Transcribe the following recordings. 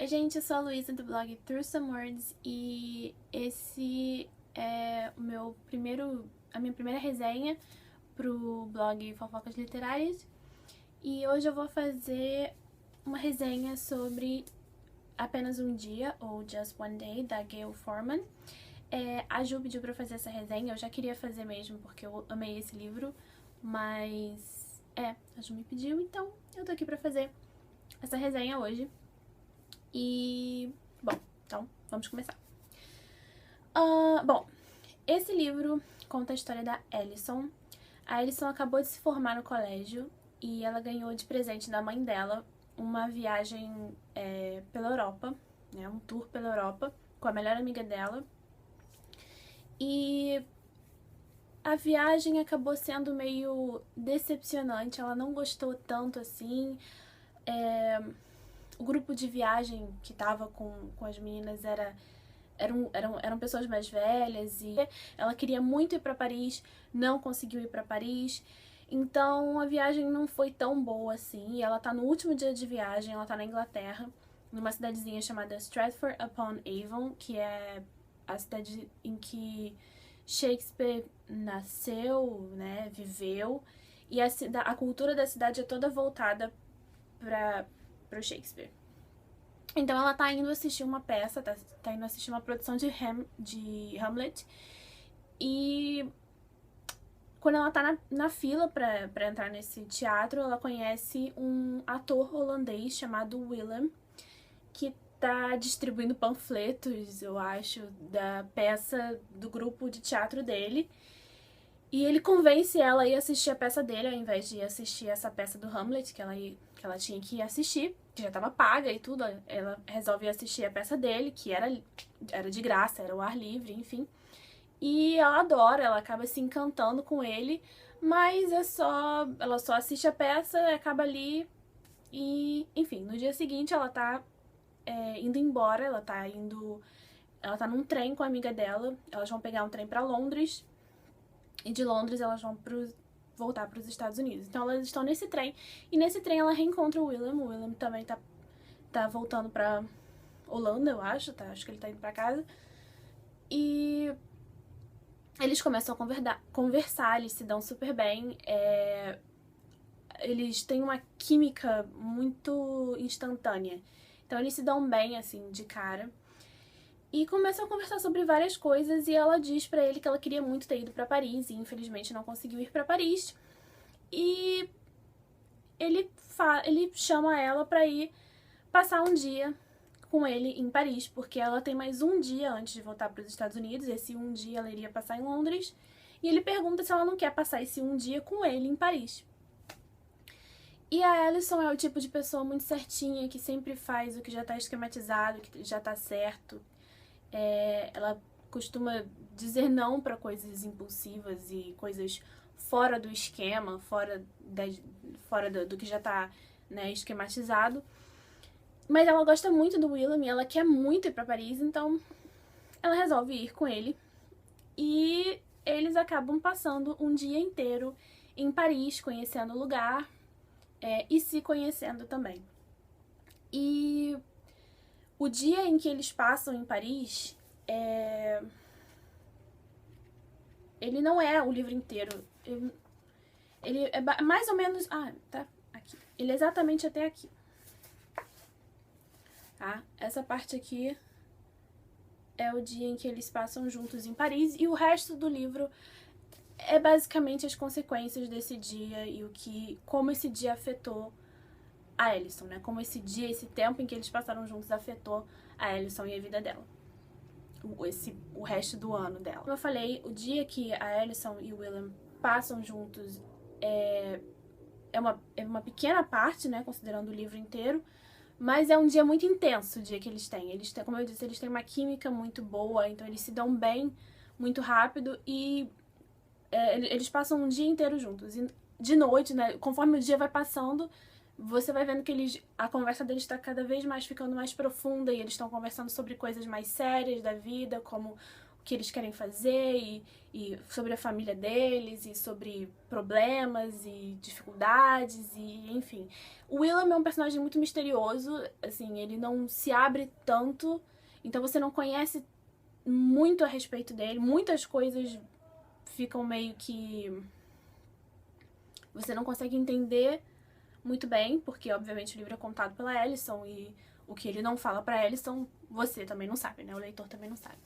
Oi gente, eu sou a Luísa do blog Through Some Words e esse é a minha primeira resenha pro blog Fofocas Literárias e hoje eu vou fazer uma resenha sobre Apenas um Dia, ou Just One Day, da Gayle Forman. A Ju pediu pra eu fazer essa resenha, eu já queria fazer mesmo porque eu amei esse livro, mas a Ju me pediu, então eu tô aqui pra fazer essa resenha hoje. E, bom, então vamos começar. Bom, esse livro conta a história da Alison. A Alison acabou de se formar no colégio e ela ganhou de presente da mãe dela uma viagem pela Europa, né, um tour pela Europa com a melhor amiga dela. E a viagem acabou sendo meio decepcionante, ela não gostou tanto assim. O grupo de viagem que tava com as meninas eram pessoas mais velhas e ela queria muito ir pra Paris, não conseguiu ir pra Paris. Então a viagem não foi tão boa assim. E ela tá no último dia de viagem, ela tá na Inglaterra, numa cidadezinha chamada Stratford-upon-Avon, que é a cidade em que Shakespeare nasceu, né, viveu. E a cultura da cidade é toda voltada pro Shakespeare. Então ela tá indo assistir uma peça, tá indo assistir uma produção de Hamlet. E quando ela tá na fila pra entrar nesse teatro, ela conhece um ator holandês chamado Willem, que tá distribuindo panfletos, eu acho, da peça do grupo de teatro dele. E ele convence ela a ir assistir a peça dele, ao invés de assistir essa peça do Hamlet, que ela tinha que ir assistir, que já tava paga e tudo. Ela resolve assistir a peça dele, que era de graça, era ao ar livre, enfim. E ela adora, ela acaba se encantando com ele, mas ela só assiste a peça, acaba ali e, enfim, no dia seguinte ela tá indo embora, ela tá num trem com a amiga dela, elas vão pegar um trem pra Londres, e de Londres elas vão voltar para os Estados Unidos. Então elas estão nesse trem, e nesse trem ela reencontra o Willem. O Willem também tá voltando pra Holanda, eu acho, acho que ele tá indo pra casa. E eles começam a conversar, eles se dão super bem. Eles têm uma química muito instantânea. Então eles se dão bem, assim, de cara. E começam a conversar sobre várias coisas e ela diz pra ele que ela queria muito ter ido pra Paris e infelizmente não conseguiu ir pra Paris. E ele chama ela pra ir passar um dia com ele em Paris, porque ela tem mais um dia antes de voltar pros Estados Unidos. Esse um dia ela iria passar em Londres. E ele pergunta se ela não quer passar esse um dia com ele em Paris. E a Alison é o tipo de pessoa muito certinha, que sempre faz o que já tá esquematizado, que já tá certo. Ela costuma dizer não pra coisas impulsivas e coisas fora do esquema, fora do que já tá, né, esquematizado. Mas ela gosta muito do Willem e ela quer muito ir pra Paris, então ela resolve ir com ele. E eles acabam passando um dia inteiro em Paris, conhecendo o lugar e se conhecendo também. E o dia em que eles passam em Paris, ele não é o livro inteiro. Ele é mais ou menos... tá aqui. Ele é exatamente até aqui. Tá? Essa parte aqui é o dia em que eles passam juntos em Paris. E o resto do livro é basicamente as consequências desse dia e como esse dia afetou a Alison, né? Como esse tempo em que eles passaram juntos afetou a Alison e a vida dela. O resto do ano dela. Como eu falei, o dia que a Alison e o Willem passam juntos é uma pequena parte, né? Considerando o livro inteiro. Mas é um dia muito intenso o dia que eles têm. Como eu disse, eles têm uma química muito boa, então eles se dão bem muito rápido e eles passam um dia inteiro juntos. E de noite, né, conforme o dia vai passando, você vai vendo que a conversa deles está cada vez mais ficando mais profunda e eles estão conversando sobre coisas mais sérias da vida, como que eles querem fazer e sobre a família deles e sobre problemas e dificuldades e enfim. O Willam é um personagem muito misterioso, assim, ele não se abre tanto, então você não conhece muito a respeito dele, muitas coisas ficam meio que você não consegue entender muito bem, porque obviamente o livro é contado pela Alyson e o que ele não fala pra Alyson, você também não sabe, né? O leitor também não sabe.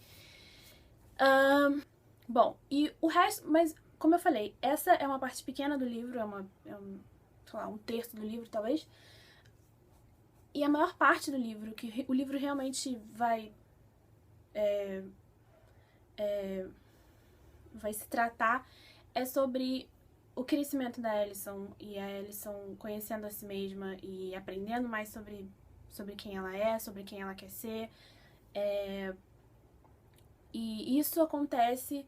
Bom, e o resto, mas como eu falei, essa é uma parte pequena do livro, sei lá, um terço do livro talvez. E a maior parte do livro, que o livro realmente vai se tratar, é sobre o crescimento da Alyson e a Alyson conhecendo a si mesma e aprendendo mais sobre quem ela é, sobre quem ela quer ser. E isso acontece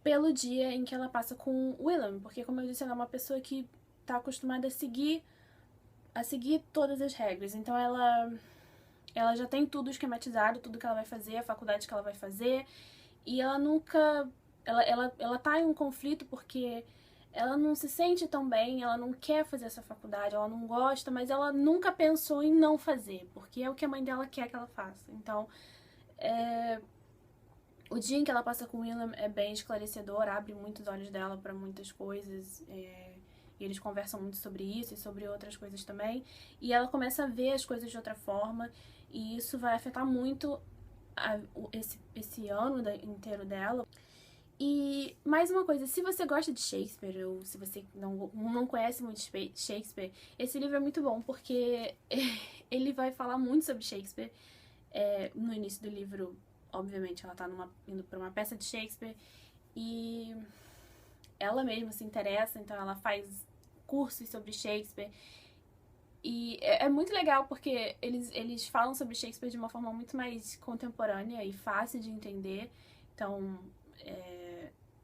pelo dia em que ela passa com o Willam, porque como eu disse, ela é uma pessoa que tá acostumada a seguir todas as regras. Então ela já tem tudo esquematizado, tudo que ela vai fazer, a faculdade que ela vai fazer, e ela nunca ela tá em um conflito porque ela não se sente tão bem, ela não quer fazer essa faculdade, ela não gosta, mas ela nunca pensou em não fazer, porque é o que a mãe dela quer que ela faça. Então, o dia em que ela passa com o Willam é bem esclarecedor, abre muitos olhos dela para muitas coisas, e eles conversam muito sobre isso e sobre outras coisas também, e ela começa a ver as coisas de outra forma, e isso vai afetar muito esse ano inteiro dela. E mais uma coisa, se você gosta de Shakespeare ou se você não conhece muito Shakespeare, esse livro é muito bom porque ele vai falar muito sobre Shakespeare. No início do livro, obviamente, ela tá indo pra uma peça de Shakespeare e ela mesma se interessa, então ela faz cursos sobre Shakespeare. E é muito legal porque eles falam sobre Shakespeare de uma forma muito mais contemporânea e fácil de entender. Então,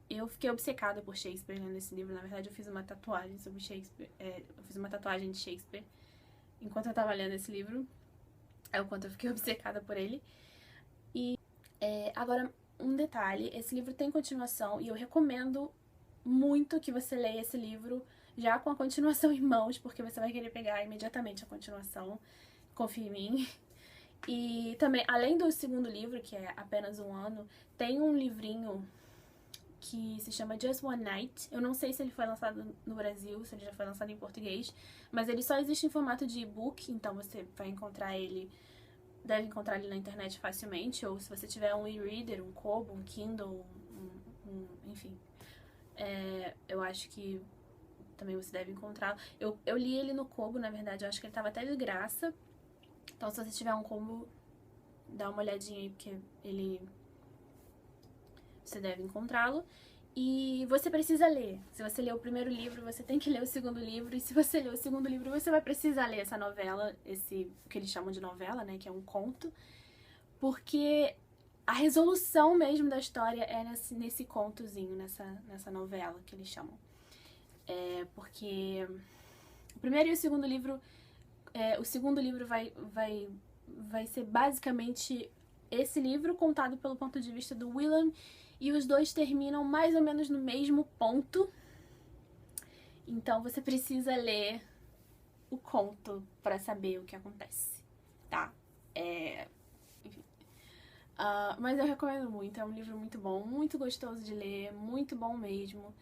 eu fiquei obcecada por Shakespeare, né, nesse livro. Na verdade, eu fiz uma tatuagem sobre Shakespeare. Eu fiz uma tatuagem de Shakespeare enquanto eu tava lendo esse livro. É o quanto eu fiquei obcecada por ele. E agora, um detalhe. Esse livro tem continuação e eu recomendo muito que você leia esse livro já com a continuação em mãos, porque você vai querer pegar imediatamente a continuação. Confia em mim. E também, além do segundo livro, que é Apenas um Ano, tem um livrinho que se chama Just One Night. Eu não sei se ele foi lançado no Brasil, se ele já foi lançado em português, mas ele só existe em formato de e-book, então você vai deve encontrar ele na internet facilmente, ou se você tiver um e-reader, um Kobo, um Kindle, enfim, eu acho que também você deve encontrá-lo. Eu li ele no Kobo, na verdade, eu acho que ele tava até de graça, então se você tiver um Kobo, dá uma olhadinha aí, porque você deve encontrá-lo. E você precisa ler. Se você leu o primeiro livro, você tem que ler o segundo livro. E se você ler o segundo livro, você vai precisar ler essa novela, o que eles chamam de novela, né? Que é um conto. Porque a resolução mesmo da história é nesse contozinho, nessa novela que eles chamam. Porque o primeiro e o segundo livro... o segundo livro vai ser basicamente esse livro contado pelo ponto de vista do Willam. E os dois terminam mais ou menos no mesmo ponto. Então você precisa ler o conto para saber o que acontece, tá? Enfim. Mas eu recomendo muito, é um livro muito bom, muito gostoso de ler, muito bom mesmo.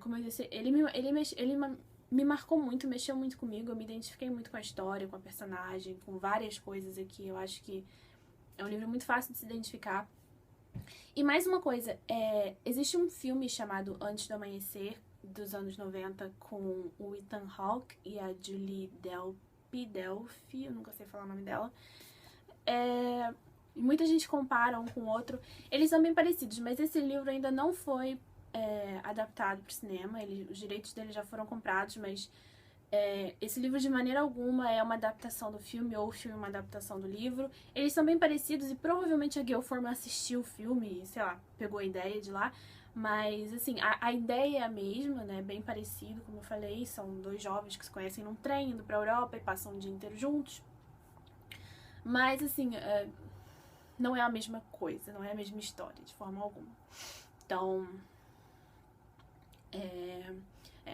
Como eu disse, ele me marcou muito, mexeu muito comigo, eu me identifiquei muito com a história, com a personagem, com várias coisas aqui. Eu acho que é um livro muito fácil de se identificar. E mais uma coisa, existe um filme chamado Antes do Amanhecer, dos anos 90, com o Ethan Hawke e a Julie Delpy, eu nunca sei falar o nome dela. Muita gente compara um com o outro. Eles são bem parecidos, mas esse livro ainda não foi adaptado para o cinema. Os direitos dele já foram comprados, mas esse livro de maneira alguma é uma adaptação do filme ou o filme é uma adaptação do livro. Eles são bem parecidos e provavelmente a Gayle Forman assistiu o filme e, sei lá, pegou a ideia de lá. Mas, assim, a ideia é a mesma, né? Bem parecido, como eu falei. São dois jovens que se conhecem num trem, indo pra Europa e passam o dia inteiro juntos. Mas, assim, não é a mesma coisa, não é a mesma história, de forma alguma. Então,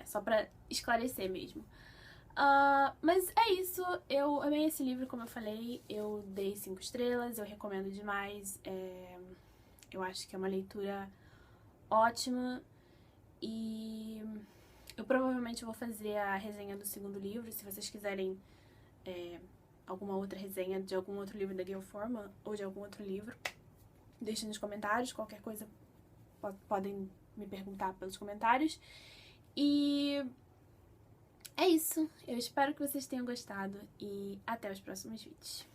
só pra esclarecer mesmo. Mas é isso, eu amei esse livro, como eu falei, eu dei 5 estrelas, eu recomendo demais, eu acho que é uma leitura ótima e eu provavelmente vou fazer a resenha do segundo livro, se vocês quiserem alguma outra resenha de algum outro livro da Gayle Forman ou de algum outro livro, deixem nos comentários, qualquer coisa podem me perguntar pelos comentários. E é isso, eu espero que vocês tenham gostado e até os próximos vídeos.